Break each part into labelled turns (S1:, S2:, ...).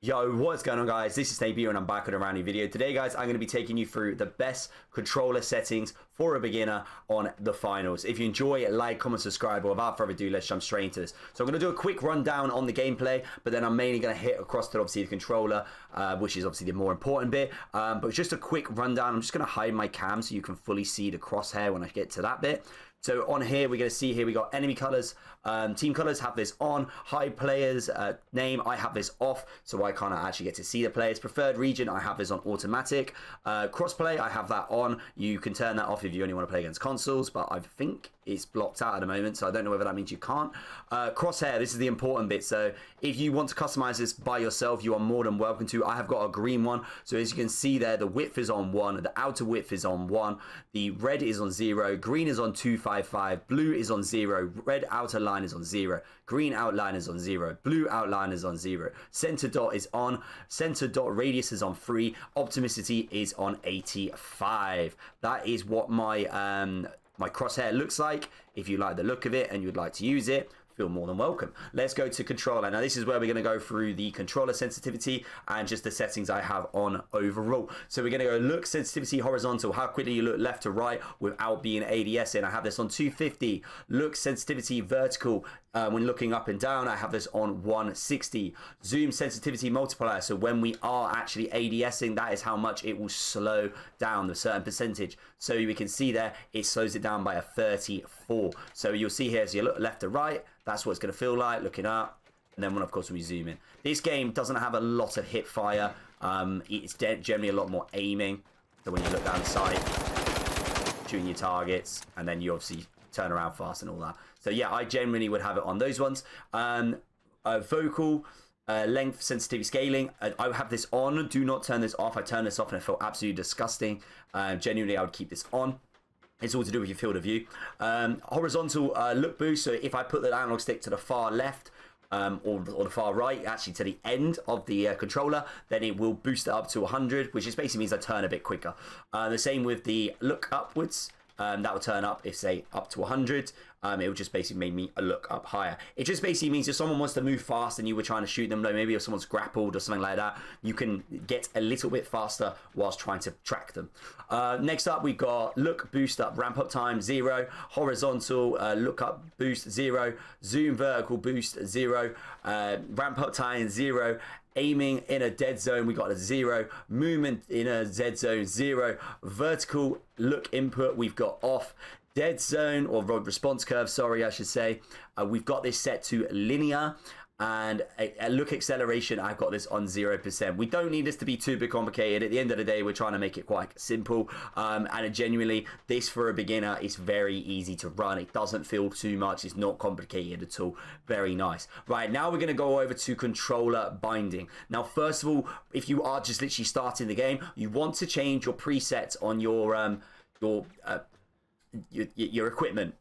S1: Yo, what's going on, guys? This is Debut and I'm back with a brand new video. Today, guys, I'm going to be taking you through the best controller settings for a beginner on the finals. If you enjoy it, like, comment, subscribe, but without further ado, let's jump straight into this. So I'm going to do a quick rundown on the gameplay, but then I'm mainly going to hit across to obviously the controller, which is obviously the more important bit. But just a quick rundown. I'm just going to hide my cam so you can fully see the crosshair when I get to that bit. So on here, we're going to see here, we got enemy colors, team colors, have this on, hide players name, I have this off, so I can't actually get to see the players. Preferred region, I have this on automatic. Crossplay, I have that on. You can turn that off if you only want to play against consoles, but I think it's blocked out at the moment, so I don't know whether that means you can't. Crosshair, this is the important bit. So if you want to customize this by yourself, you are more than welcome to. I have got a green one, so as you can see there, the width is on 1, the outer width is on 1, the red is on 0, green is on 255, blue is on 0, red outer line is on 0, green outline is on 0, blue outline is on 0, center dot is on, center dot radius is on 3, optimicity is on 85. That is what my crosshair looks like. If you like the look of it and you'd like to use it, feel more than welcome. Let's go to controller. Now this is where we're going to go through the controller sensitivity and just the settings I have on overall. So we're going to go look sensitivity horizontal, how quickly you look left to right without being ADS in. I have this on 250. Look sensitivity vertical, when looking up and down, I have this on 160. Zoom sensitivity multiplier, so when we are actually ADSing, that is how much it will slow down the certain percentage. So we can see there, it slows it down by a 34. So you'll see here, as you look left to right, that's what it's going to feel like looking up. And then, of course, when we zoom in. This game doesn't have a lot of hip fire. It's generally a lot more aiming. So when you look down the sight, shooting your targets, and then you obviously turn around fast and all that. So yeah, I generally would have it on those ones. Vocal length sensitivity scaling, I have this on. Do not turn this off. I turn this off and it felt absolutely disgusting. Genuinely, I would keep this on. It's all to do with your field of view. Horizontal look boost. So if I put the analog stick to the far left or the far right, actually to the end of the controller, then it will boost it up to 100, which just basically means I turn a bit quicker. The same with the look upwards. That will turn up if, say, up to 100. It will just basically make me look up higher. It just basically means if someone wants to move fast and you were trying to shoot them, like maybe if someone's grappled or something like that, you can get a little bit faster whilst trying to track them. Next up, we've got look boost up, ramp up time 0, horizontal look up boost 0, zoom vertical boost 0, ramp up time 0. Aiming in a dead zone, we got a 0. Movement in a Z zone, 0. Vertical look input, we've got off. Dead zone, or response curve, sorry, I should say. We've got this set to linear. And a look acceleration, I've got this on 0%. We don't need this to be too bit complicated. At the end of the day, we're trying to make it quite simple. And genuinely, this for a beginner is very easy to run. It doesn't feel too much. It's not complicated at all. Very nice. Right, now we're going to go over to controller binding. Now, first of all, if you are just literally starting the game, you want to change your presets on your equipment.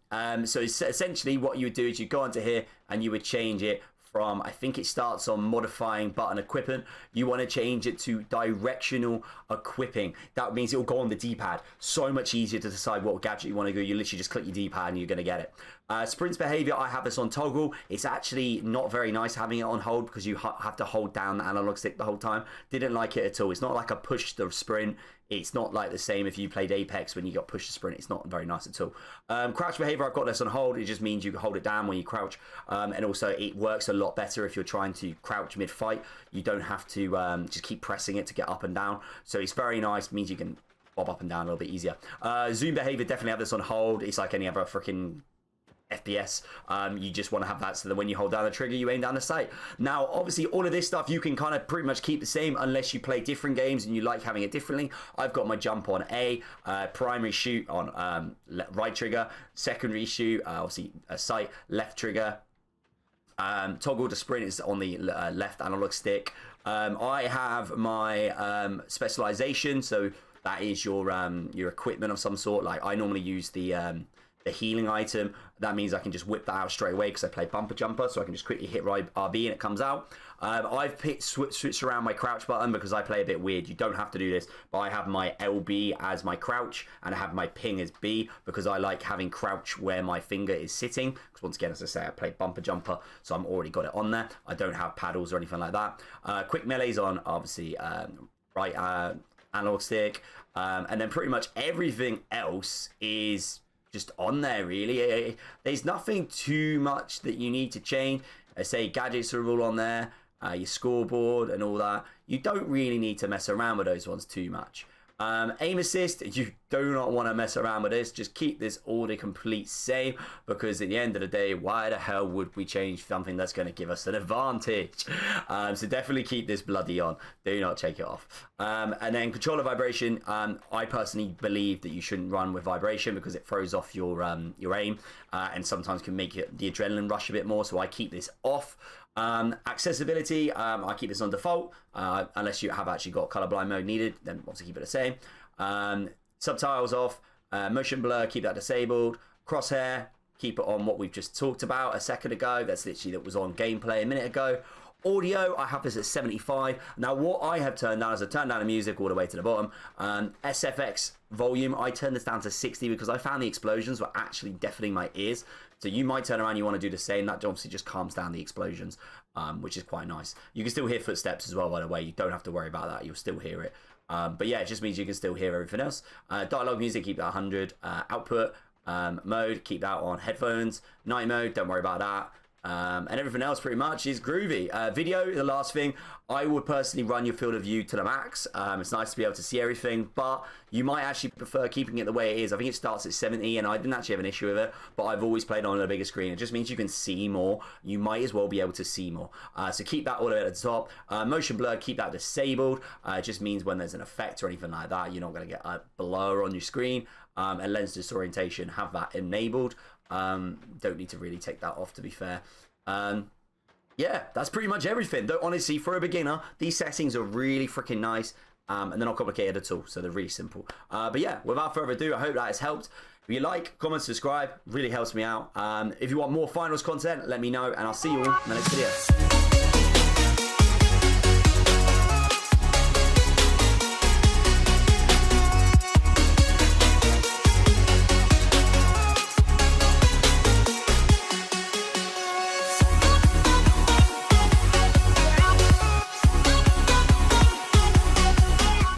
S1: So essentially what you would do is you go onto here and you would change it from, I think it starts on modifying button equipment. You want to change it to directional equipping. That means it will go on the D-pad. So much easier to decide what gadget you want to go. You literally just click your D-pad and you're going to get it. Sprints behavior, I have this on toggle. It's actually not very nice having it on hold because you have to hold down the analog stick the whole time. Didn't like it at all. It's not like a push the sprint. It's not like the same if you played Apex when you got push to sprint. It's not very nice at all. Crouch behavior, I've got this on hold. It just means you can hold it down when you crouch. And also it works a lot better if you're trying to crouch mid-fight. You don't have to just keep pressing it to get up and down. So it's very nice. It means you can bob up and down a little bit easier. Zoom behavior, definitely have this on hold. It's like any other freaking FPS. You just want to have that so that when you hold down the trigger, you aim down the sight. Now, obviously, all of this stuff you can kind of pretty much keep the same unless you play different games and you like having it differently. I've got my jump on A, primary shoot on right trigger, secondary shoot, obviously sight, left trigger. Toggle to sprint is on the left analog stick. I have my specialization, so that is your equipment of some sort. Like I normally use the the healing item. That means I can just whip that out straight away because I play bumper jumper, so I can just quickly hit RB and it comes out. I've switched around my crouch button because I play a bit weird. You don't have to do this, but I have my LB as my crouch and I have my ping as B because I like having crouch where my finger is sitting. Because once again, as I say, I play bumper jumper, so I'm already got it on there. I don't have paddles or anything like that. Quick melee's on, obviously, right analog stick. And then pretty much everything else is just on there, really. There's nothing too much that you need to change. I say gadgets are all on there, your scoreboard and all that. You don't really need to mess around with those ones too much. Aim assist, you do not want to mess around with this. Just keep this order complete same, because at the end of the day, why the hell would we change something that's going to give us an advantage? So definitely keep this bloody on. Do not take it off. And then controller vibration, I personally believe that you shouldn't run with vibration because it throws off your aim and sometimes can make the adrenaline rush a bit more. So I keep this off. Accessibility, I keep this on default unless you have actually got colorblind mode needed, then obviously keep it the same. Subtitles off. Motion blur, keep that disabled. Crosshair, keep it on what we've just talked about a second ago. That's literally that was on gameplay a minute ago. Audio, I have this at 75. Now what I have turned down is I turned down the music all the way to the bottom. SFX volume, I turned this down to 60 because I found the explosions were actually deafening my ears. So you might turn around, you want to do the same. That obviously just calms down the explosions, which is quite nice. You can still hear footsteps as well, by the way. You don't have to worry about that. You'll still hear it. But yeah, it just means you can still hear everything else. Dialogue music, keep that 100. Output mode, keep that on headphones. Night mode, don't worry about that. And everything else pretty much is groovy. Video, the last thing, I would personally run your field of view to the max. It's nice to be able to see everything, but you might actually prefer keeping it the way it is. I think it starts at 70 and I didn't actually have an issue with it, but I've always played on a bigger screen. It just means you can see more. You might as well be able to see more. So keep that all the way at the top. Motion blur, keep that disabled. It just means when there's an effect or anything like that, you're not going to get a blur on your screen. And lens disorientation, have that enabled. Don't need to really take that off, to be fair. Yeah, that's pretty much everything. Though honestly, for a beginner, these settings are really freaking nice, and they're not complicated at all, so they're really simple. But yeah, without further ado, I hope that has helped. If you like, comment, subscribe, really helps me out. If you want more finals content, let me know, and I'll see you all in the next video.